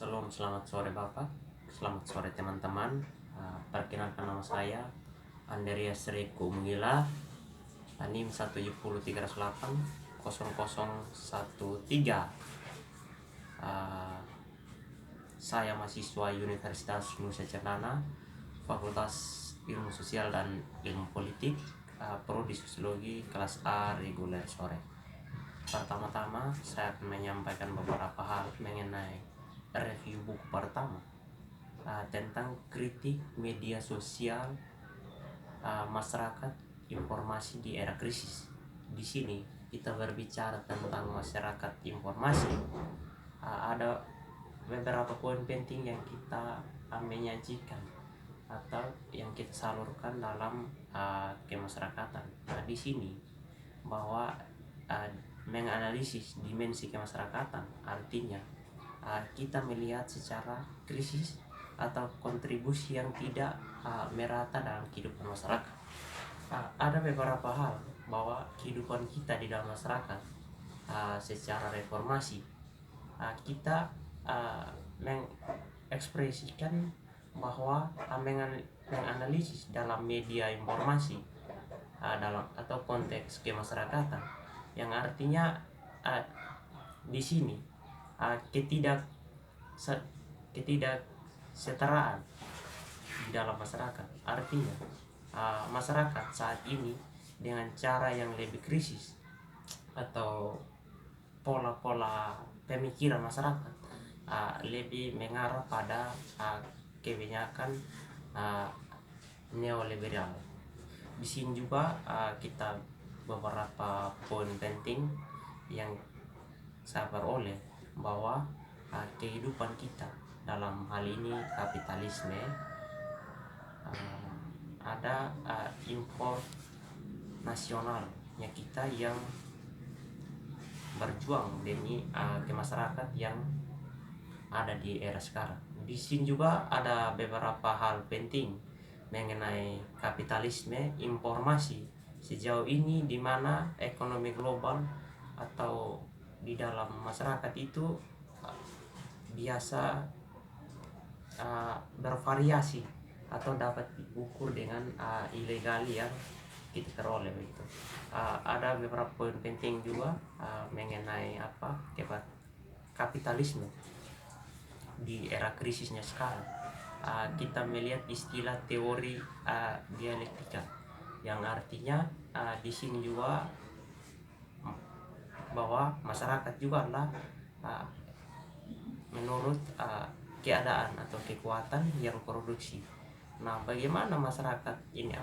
Salam, selamat sore Bapak, selamat sore teman-teman. Perkenalkan nama saya Andreas Riku Mengila, NIM 170380013. Saya mahasiswa Universitas Nusa Cendana, Fakultas Ilmu Sosial dan Ilmu Politik, Prodi Sosiologi kelas A reguler sore. Pertama-tama saya akan menyampaikan beberapa hal mengenai review buku pertama tentang kritik media sosial, masyarakat informasi di era krisis. Di sini kita berbicara tentang masyarakat informasi. Ada beberapa poin penting yang kita menyajikan atau yang kita salurkan dalam kemasyarakatan. Di sini bahwa menganalisis dimensi kemasyarakatan artinya kita melihat secara krisis atau kontribusi yang tidak merata dalam kehidupan masyarakat. Ada beberapa hal bahwa kehidupan kita di dalam masyarakat secara reformasi kita mengekspresikan bahwa menganalisis dalam media informasi dalam atau konteks kemasyarakatan, yang artinya di sini ketidaksetaraan di dalam masyarakat. Artinya masyarakat saat ini dengan cara yang lebih krisis atau pola-pola pemikiran masyarakat lebih mengarah pada kebanyakan neoliberal. Di sini juga kita beberapa poin penting yang saya peroleh bahwa kehidupan kita dalam hal ini kapitalisme, ada impor nasionalnya kita yang berjuang demi ke masyarakat yang ada di era sekarang. Di sini juga ada beberapa hal penting mengenai kapitalisme informasi sejauh ini, di mana ekonomi global atau di dalam masyarakat itu biasa bervariasi atau dapat diukur dengan ilegal yang kita peroleh itu. Ada beberapa poin penting juga mengenai kapitalisme di era krisisnya sekarang. Kita melihat istilah teori dialektika, yang artinya di sini juga bahwa masyarakat juga adalah menurut keadaan atau kekuatan yang produksi. Nah, bagaimana masyarakat ini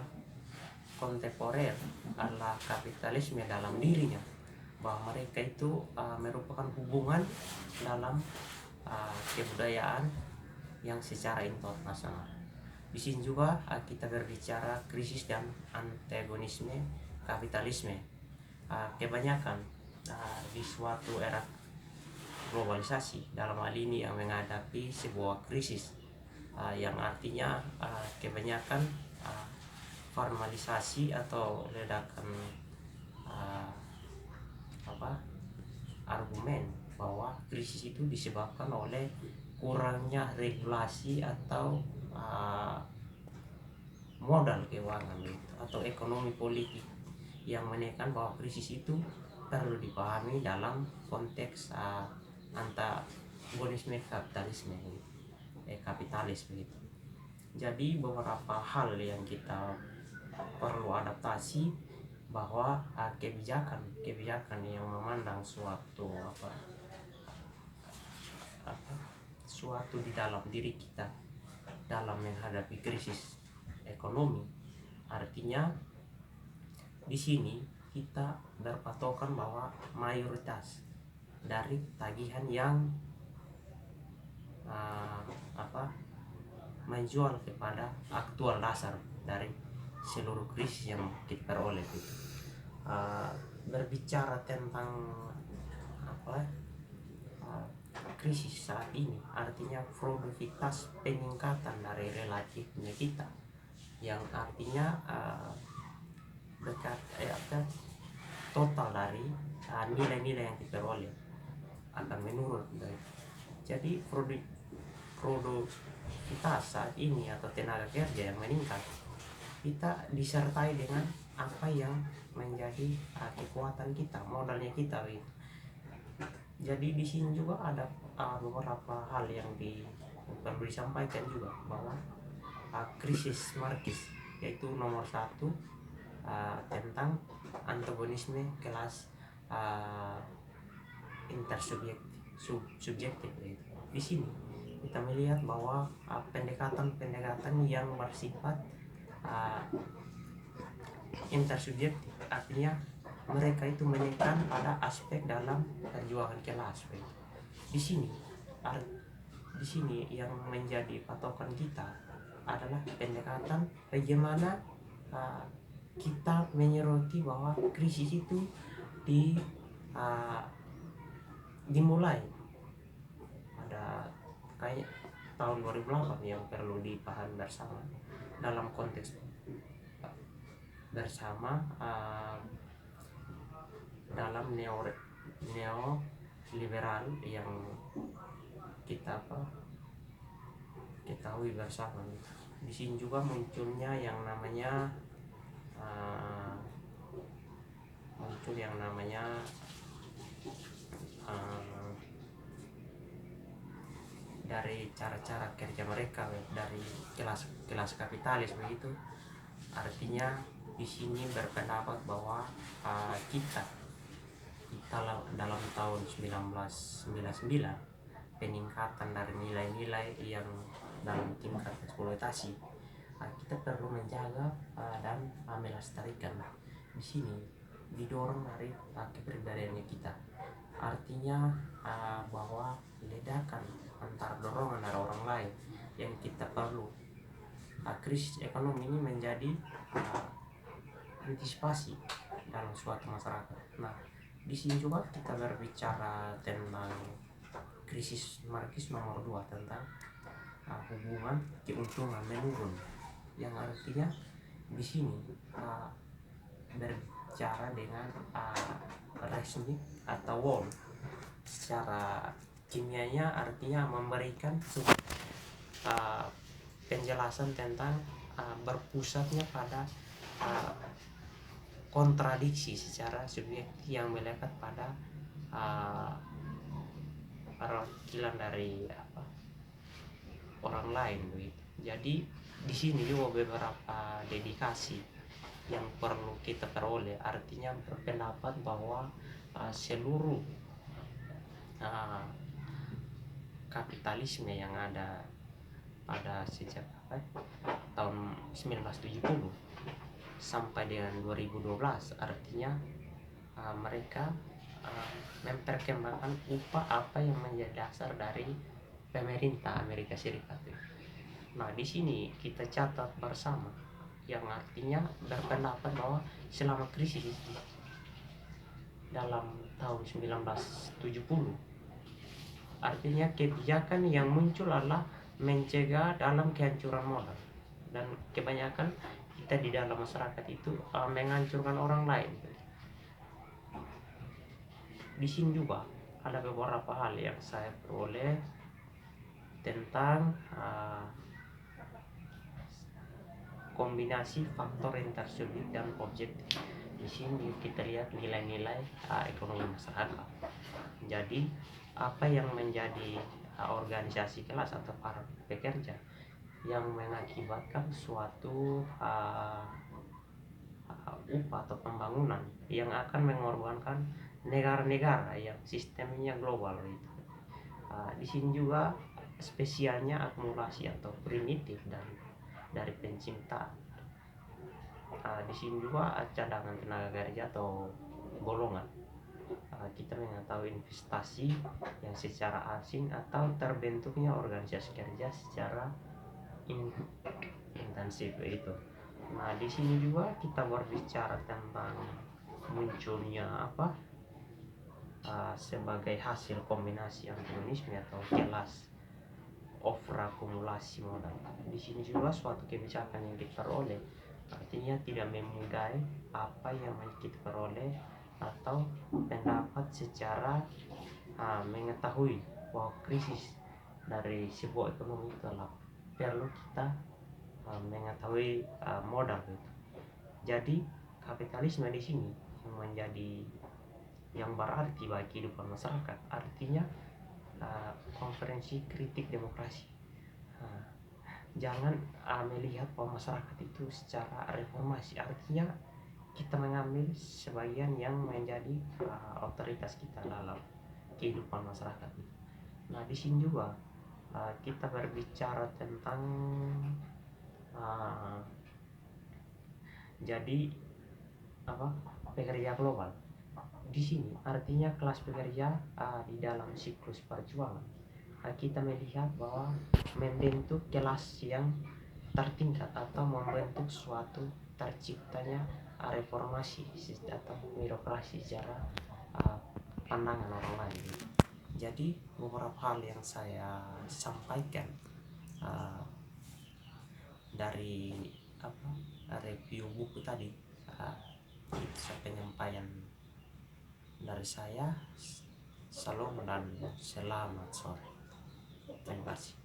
kontemporer adalah kapitalisme dalam dirinya, bahwa mereka itu merupakan hubungan dalam kebudayaan yang secara internasional. Di sini juga kita berbicara krisis dan antagonisme kapitalisme. Kebanyakan di suatu era globalisasi dalam hal ini yang menghadapi sebuah krisis yang artinya kebanyakan formalisasi atau ledakan argumen bahwa krisis itu disebabkan oleh kurangnya regulasi atau modal keuangan atau ekonomi politik, yang menekan bahwa krisis itu perlu dipahami dalam konteks antagonisme kapitalis begitu. Jadi beberapa hal yang kita perlu adaptasi, bahwa kebijakan yang memandang suatu di dalam diri kita dalam menghadapi krisis ekonomi. Artinya di sini kita berpatokan bahwa mayoritas dari tagihan yang menjual kepada aktual dasar dari seluruh krisis yang kita peroleh itu. Berbicara tentang krisis saat ini, artinya produktivitas peningkatan dari relatifnya kita, yang artinya total dari nilai-nilai yang diperoleh akan menurun. Jadi produktivitas saat ini atau tenaga kerja yang meningkat, kita disertai dengan apa yang menjadi kekuatan kita, modalnya kita gitu. Jadi di sini juga ada beberapa hal yang perlu disampaikan juga, bahwa krisis markis, yaitu nomor satu tentang antagonisme kelas subjektif gitu. Di sini kita melihat bahwa pendekatan-pendekatan yang bersifat intersubjektif, artinya mereka itu menekan pada aspek dalam perjuangan kelas. Di sini di sini yang menjadi patokan kita adalah pendekatan bagaimana kita menyoroti bahwa krisis itu dimulai pada kayak tahun 2008 yang perlu dipahami bersama dalam konteks bersama dalam neoliberal yang kita ketahui bersama. Di sini juga munculnya yang namanya dari cara-cara kerja mereka, dari kelas kapitalis begitu. Artinya di sini berpendapat bahwa kita dalam tahun 1999 peningkatan dari nilai-nilai yang dalam tingkat eksploitasi, kita perlu menjaga dan melestarikan. Di sini didorong dari kepribadiannya kita, artinya bahwa ledakan antar dorongan dari orang lain yang kita perlu. Krisis ekonomi ini menjadi antisipasi dalam suatu masyarakat. Nah, di sini juga kita berbicara tentang krisis markis nomor 2 tentang hubungan keuntungan menurun, yang artinya di sini berbicara dengan resmi atau won. Secara kimianya artinya memberikan penjelasan tentang berpusatnya pada kontradiksi secara subjektif yang melekat pada perwakilan dari orang lain begitu. Jadi di sini juga beberapa dedikasi yang perlu kita peroleh, artinya berpendapat bahwa seluruh kapitalisme yang ada pada sejak tahun 1970 sampai dengan 2012, artinya mereka memperkembangkan upah apa yang menjadi dasar dari pemerintah Amerika Serikat. Nah, di sini kita catat bersama, yang artinya berpendapat bahwa selama krisis dalam tahun 1970, artinya kebijakan yang muncul adalah mencegah dalam kehancuran modal, dan kebanyakan kita di dalam masyarakat itu menghancurkan orang lain. Di sini juga ada beberapa hal yang saya peroleh tentang kombinasi faktor intersubjektif dan objektif. Di sini kita lihat nilai-nilai ekonomi masyarakat. Jadi apa yang menjadi organisasi kelas atau para pekerja yang mengakibatkan suatu upah atau pembangunan yang akan mengorbankan negara-negara yang sistemnya global itu. Di sini juga spesialnya akumulasi atau primitif dari penciptaan. Di sini juga cadangan tenaga kerja atau golongan. Kita mengetahui investasi yang secara asing atau terbentuknya organisasi kerja secara intensif itu. Nah, di sini juga kita berbicara tentang munculnya sebagai hasil kombinasi antagonisme atau kelas overakumulasi modal. Di sini juga suatu kebijakan yang kita peroleh, artinya tidak memudahi apa yang kita peroleh atau pendapat secara mengetahui bahwa krisis dari sebuah ekonomi itu adalah perlu kita mengetahui modal gitu. Jadi kapitalisme di sini yang menjadi yang berarti bagi kehidupan masyarakat, artinya konferensi kritik demokrasi. Nah, jangan melihat bahwa masyarakat itu secara reformasi, artinya kita mengambil sebagian yang menjadi otoritas kita dalam kehidupan masyarakat. Nah, di sini juga kita berbicara tentang uh, jadi apa, pekerja global. Di sini artinya kelas pekerja di dalam siklus perjuangan. Kita melihat bahwa membentuk kelas yang tertingkat atau membentuk suatu terciptanya reformasi atau birokrasi secara pandangan orang lain. Jadi beberapa hal yang saya sampaikan dari review buku tadi, itu penyampaian dari saya. Salam dan selamat sore. Terima kasih.